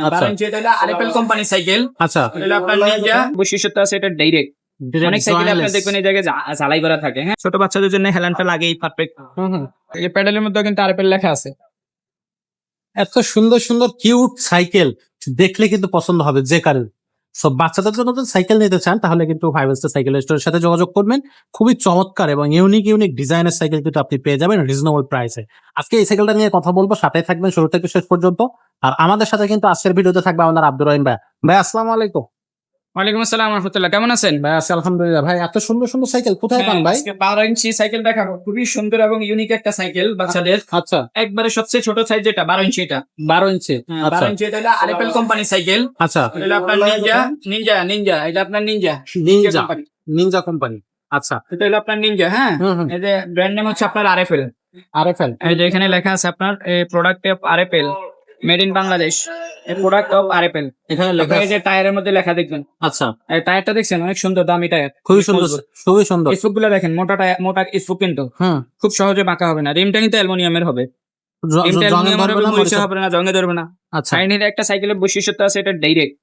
আচ্ছা 12 ইঞ্চি এটা হলো আরএফএল কোম্পানি সাইকেল। আচ্ছা এটা হলো আপনার নিনজা বৈশিষ্ট্য আছে এটা ডাইরেক্ট। অনেক সাইকেল আপনি দেখবেন এই জায়গায় ঝালাই করা থাকে। হ্যাঁ, ছোট বাচ্চাদের জন্য হেলানটা লাগেই পারফেক্ট। এই প্যাডেলের মধ্যে কিন্তু আরএফএল লেখা আছে। এত সুন্দর সুন্দর কিউট সাইকেল দেখলে কিন্তু পছন্দ হবে যে কারো। সো বাচ্চাদের জন্য যদি সাইকেল নিতে চান তাহলে কিন্তু ফাইভ স্টার সাইকেল স্টোরের সাথে যোগাযোগ করবেন। খুবই চমৎকার এবং ইউনিক ইউনিক ডিজাইনের সাইকেল কিন্তু আপনি পেয়ে যাবেন রিজনেবল প্রাইসে। আজকে এই সাইকেলটা নিয়ে কথা বলবো, সাথে থাকবেন শুরু থেকে শেষ পর্যন্ত। আর আমাদের সাথে কিন্তু আজকের ভিডিওতে থাকবে আমাদের আব্দুর রহিম ভাই। ভাই আসসালামু আলাইকুম। ওয়ালাইকুম আসসালাম ওয়া রাহমাতুল্লাহ, কেমন আছেন? ভাই আছি আলহামদুলিল্লাহ। ভাই এত সুন্দর সুন্দর সাইকেল কোথায় পান ভাই? আজকে 12 ইঞ্চি সাইকেল দেখাবো, খুবই সুন্দর এবং ইউনিক একটা সাইকেল বাচ্চাদের। আচ্ছা একবারে সবচেয়ে ছোট সাইজ যেটা 12 ইঞ্চি এটা। 12 ইঞ্চি। আচ্ছা 12 ইঞ্চি এটা হলো আরএফএল কোম্পানি সাইকেল। আচ্ছা এটা আপনার নিনজা এটা আপনার Ninja Ninja company. Ninja company. আচ্ছা এটা হলো আপনার নিনজা। হ্যাঁ, এই যে ব্র্যান্ড নেম হচ্ছে আপনার আরএফএল। আরএফএল। এই যে এখানে লেখা আছে আপনার product of RFL, made in Bangladesh. এই প্রোডাক্ট অফ আরএফএল এখানে লেখা এই যে টায়ারের মধ্যে লেখা দেখবেন। আচ্ছা এই টায়ারটা দেখছেন, অনেক সুন্দর দামি টায়ার, খুবই সুন্দর খুবই সুন্দর। স্পুক গুলো দেখেন, মোটা টায়ার, মোটা স্পুক কিন্তু হুম খুব সহজে বাঁকা হবে না। রিমটা কিন্তু অ্যালুমিনিয়ামের হবে। রিমটা জংয়ে অ্যালুমিনিয়ামের ধরবে হবে, না, মরিচা হবে না, জংয়ে ধরবে না। আচ্ছা চাইনির একটা সাইকেলের বৈশিষ্ট্য আছে এটা ডাইরেক্ট।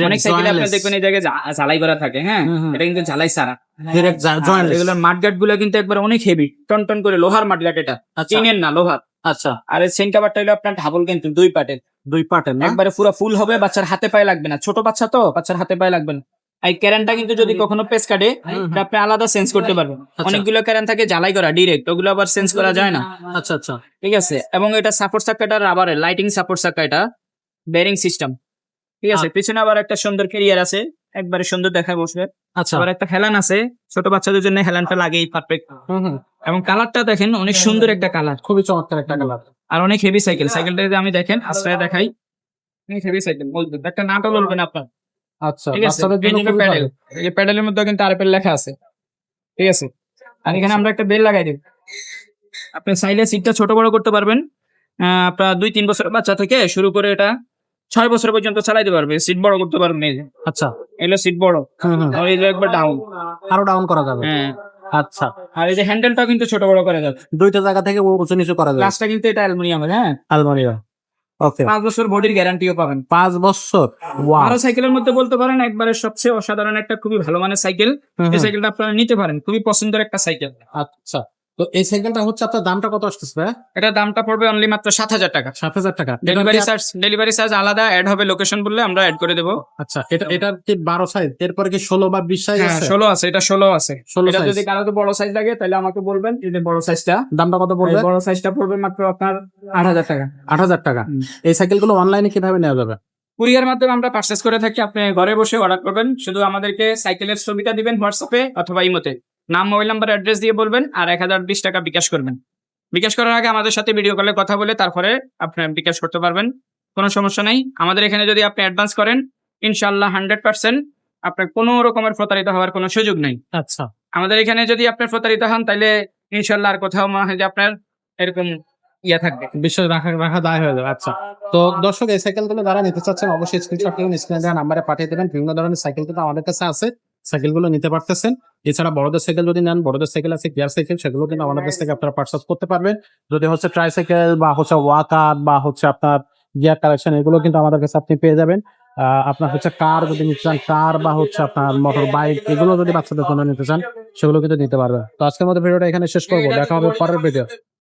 অনেক সাইকেল আপনি দেখবেন এই জায়গায় ঝালাই করা থাকে। হ্যাঁ, এটা কিন্তু ঝালাই ছাড়া। Direct joint. এগুলোর মাঠগাট গুলো কিন্তু একবার অনেক হেভি, টন টন করে লোহার মাঠগাট, এটা টিনের না, লোহার। আচ্ছা আর এই সেন কাভারটা হলো আপনার ঢাবল, কিন্তু দুই পার্টের, দুই পার্টের না? একবারে পুরো ফুল হবে, বাচ্চার হাতে পায়ে লাগবে না। ছোট বাচ্চা তো, বাচ্চার হাতে পায়ে লাগবে না। এই ক্যারেনটা কিন্তু যদি কখনো পেস কাটে এটা আপনি আলাদা চেঞ্জ করতে পারবেন। অনেকগুলো ক্যারেন থাকে ঝালাই করা ডিরেক্ট, ওগুলো আবার চেঞ্জ করা যায় না। আচ্ছা আচ্ছা ঠিক আছে, এবং এটা সাপোর্ট চাকাটা রাবারের, লাইটিং সাপোর্ট চাকা, এটা বেয়ারিং সিস্টেম। ঠিক আছে, পিছনে আবার একটা সুন্দর ক্যারিয়ার আছে, একবারে সুন্দর দেখায় বসবে। আচ্ছা আবার একটা হেলান আছে, ছোট বাচ্চাদের জন্য হেলানটা লাগেই পারফেক্ট। এবং কালারটা দেখেন, অনেক সুন্দর একটা কালার, খুবই চমৎকার একটা কালার। আর অনেক হেভি সাইকেল। সাইকেলটা যদি আমি দেখেন আশ্রয় দেখাই, অনেক হেভি সাইকেল, বলবেন একটা নাটও লড়বেন আপনার। আচ্ছা ঠিক আছে, বাচ্চাদের জন্য এই যে খুবই প্যাডেল, ভালো। এই প্যাডেলের মধ্যে কিন্তু আরএফএল লেখা আছে। ঠিক আছে, আর এখানে আমরা একটা বেল লাগাই দিই। আপনি চাইলে সিটটা ছোট বড় করতে পারবেন। আপনার 2-3 বছর বাচ্চা থেকে শুরু করে এটা 6 বছর পর্যন্ত চালাইতে পারবে। সিট বড় করতে পারবেন। এই যে আচ্ছা এগুলো সিট বড়, আর এই যে একবার ডাউন। আরো ডাউন করা যাবে। হ্যাঁ, আচ্ছা আর এই যে হ্যান্ডেলটা কিন্তু ছোট বড় করা যাবে। দুইটা জায়গা থেকে উঁচু নিচু করা যাবে। গ্লাসটা কিন্তু এটা অ্যালুমিনিয়ামের। হ্যাঁ, আলমারিও ওকে। 5 বছর বডির গ্যারান্টিও পাবেন। 5 বছর। ওয়াও। আরো সাইকেলের মধ্যে বলতে পারেন একবারে সবচেয়ে অসাধারণ একটা, খুবই ভালো মানের সাইকেল। এই সাইকেলটা আপনারা নিতে পারেন, খুবই পছন্দের একটা সাইকেল। আচ্ছা তো এই সাইকেলটা হচ্ছে আপনার দামটা কত আসতেছে ভাই? এটা দামটা পড়বে অনলি মাত্র 7,000 টাকা। 7,000 টাকা। ডেলিভারি চার্জ আলাদা অ্যাড হবে, লোকেশন বললে আমরা অ্যাড করে দেবো। আচ্ছা এটা কি 12 সাইজ, এরপরে কি 16 বা 20 সাইজ হ্যাঁ, আছে? 16 আছে, এটা 16 আছে। 16 এটা size। যদি কারো বড় সাইজ লাগে তাহলে আমাকে বলবেন। এই যে বড় সাইজটা, দামটা কত পড়বে? বড় সাইজটা পড়বে মাত্র আপনার 8,000 টাকা। 8,000 টাকা। এই সাইকেলগুলো অনলাইনে কিভাবে নেওয়া যাবে? কুরিয়ার মাধ্যমে আমরা পারচেজ করে থাকি। আপনি ঘরে বসে অর্ডার করবেন, শুধু আমাদেরকে সাইকেলের ছবিটা দিবেন হোয়াটসঅ্যাপে অথবা ইমোতে, নাম, মোবাইল নাম্বার, অ্যাড্রেস দিয়ে বলবেন, আর 1020 টাকা বিকাশ করবেন। বিকাশ করার আগে আমাদের সাথে ভিডিও কলে কথা বলে তারপরে আপনি বিকাশ করতে পারবেন, কোনো সমস্যা নেই। আমাদের এখানে যদি আপনি অ্যাডভান্স করেন ইনশাআল্লাহ 100% আপনার কোনো রকমের প্রতারিত হওয়ার কোনো সুযোগ নেই। আচ্ছা আমাদের এখানে যদি আপনি প্রতারিত হন তাহলে ইনশাআল্লাহ আর কোথাও মনে হয় যে আপনার এরকম থাকবে, বিশ্বাস রাখা দায় হয়ে যাবে। আচ্ছা তো দর্শক এই সাইকেলগুলো যারা নিতে চাচ্ছেন অবশ্যই স্ক্রিনশট করুন, স্ক্রিনে দেওয়া নাম্বারে পাঠিয়ে দেবেন। বিভিন্ন ধরনের সাইকেল কিন্তু আমাদের কাছে আছে, সাইকেলগুলো নিতে পারতেছেন। এছাড়া বড়দের সাইকেল যদি নেন, বড়দের সাইকেল আছে, গিয়ার সাইকেল, সেগুলো কিন্তু আমাদের কাছ থেকে আপনারা পারচেজ করতে পারবেন। যদি হচ্ছে ট্রাইসাইকেল বা হচ্ছে ওয়াকার বা হচ্ছে আপনার গিয়ার কালেকশন, এগুলো কিন্তু আমাদের কাছে আপনি পেয়ে যাবেন। আপনার হচ্ছে কার যদি নিতে চান, কার বা হচ্ছে আপনার মোটর বাইক, এগুলো যদি বাচ্চাদের জন্য নিতে চান সেগুলো কিন্তু নিতে পারবেন। তো আজকের মতো ভিডিওটা এখানে শেষ করবো, দেখা হবে পরের ভিডিও।